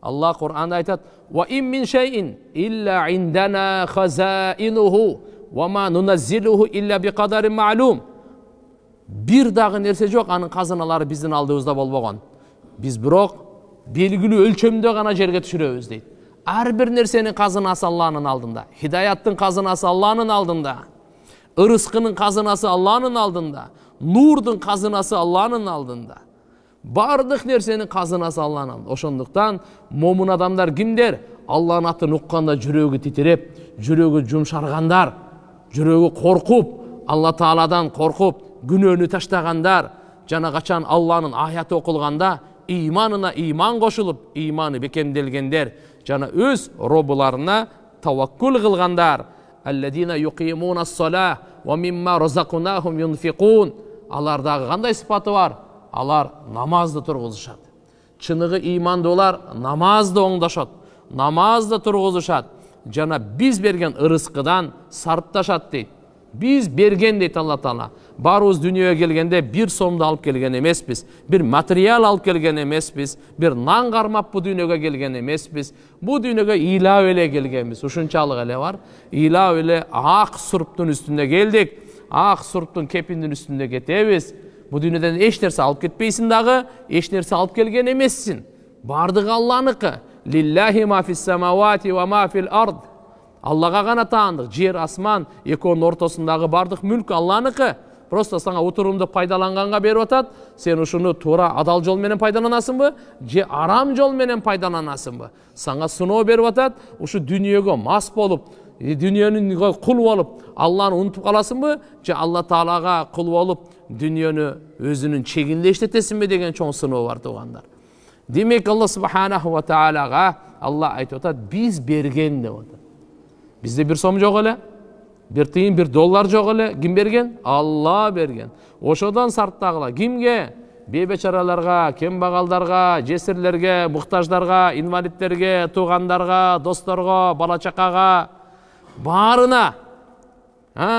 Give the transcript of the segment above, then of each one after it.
Аллах Құр'анда айтады: "Ва ин мин шайин илля индана хазаинуху ва ма нуназзилуху илля биқадарин ма'лум." Bir дағы нәрсе жоқ, аның қазыналары біздің алдымызда болбаған. Біз бирок белгілі өлчөмдө гана жерге түшүрөбүз дейт. Ар бир нерсенин қазынасы Алланын алдында. Хидаяттын қазынасы Алланын алдында. Ырыскынын қазынасы Алланын алдында. Нурдун қазынасы Алланын алдында. Бардык нерсенин қазынасы Алланын алдында. Ошондуктан момун адамдар кимдер? Алланын атын укканда жүрөгү титиреп, жүрөгү жумшаргандар, жүрөгү коркуп, Алла Тааладан коркуп, күнөөнү таштагандар, жана качан Алланын аяты окулганда иманына иман кошулуп, иманы бекемделгендер, жана өз робуларына таваккул кылгандар. Алладина юқимунас-салах ва мимма разакнахум юнфиқун. Алардагы кандай сыпаты бар? Алар намазды тургузушат. Чыныгы имандуулар намазды оңдошот, намазды тургузушат. Жана биз берген ырыскыдан сарпташат дейт. Biz bergen deyt Allah Taala. Barыбыз dünyaya kelgende bir somdu alıp kelgen emesmiz. Bir materyal alıp kelgen emesmiz. Bir nan karmap bu dünyaya kelgen emesmiz. Bu dünyaya ilav ele kelgenmiz. Uşunçalık ele var. İlav ele ak surptun üstünde geldik. Ak surptun kepindin üstünde ketebiz. Bu dünyadan eş nerse alıp ketpeysin dağı, eş nerse alıp kelgen emessin. Bardık Allah'nıkı. Lillahi ma fis semavati ve ma fil ard. Аллаға ғана таандық. Жер, асман, екеуінің ортасындағы бардық мүлк Алланыкы. Просто саңа отырымды пайдаланғанға беріп атат. Сен ушуну тура адал жол менен пайдаланасың бы, же арам жол менен пайдаланасың бы? Саңа сыноо беріп атат. Ушу дүниеге мас болуп, дүниенің кул болуп, Алланы унутуп каласың бы, же Алла Таалага кул болуп, дүниені өзүнүн чегинде иштетесиң бе деген чоң сыноо бар тугандар. Демек Алла Субханаху ва Таалага Алла айтып атат, биз берген деп атат. Bizde bir som жоқ эле, bir тыйын, bir доллар жоқ эле. Ким берген? Алла берген. Ошодан сарттагыла кимге? Бейбечараларга, кембагалдарга, жесирлерге, муктаждарга, инвалидтерге, туугандарга, досторго, бала чакага, баарына.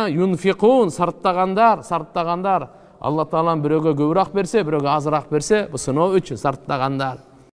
Юнфикун, сарттагандар. Алла Таалам бирөөгө көбүрөөк берсе, бирөөгө азыраак берсе, бу сыноо үчүн сарттагандар.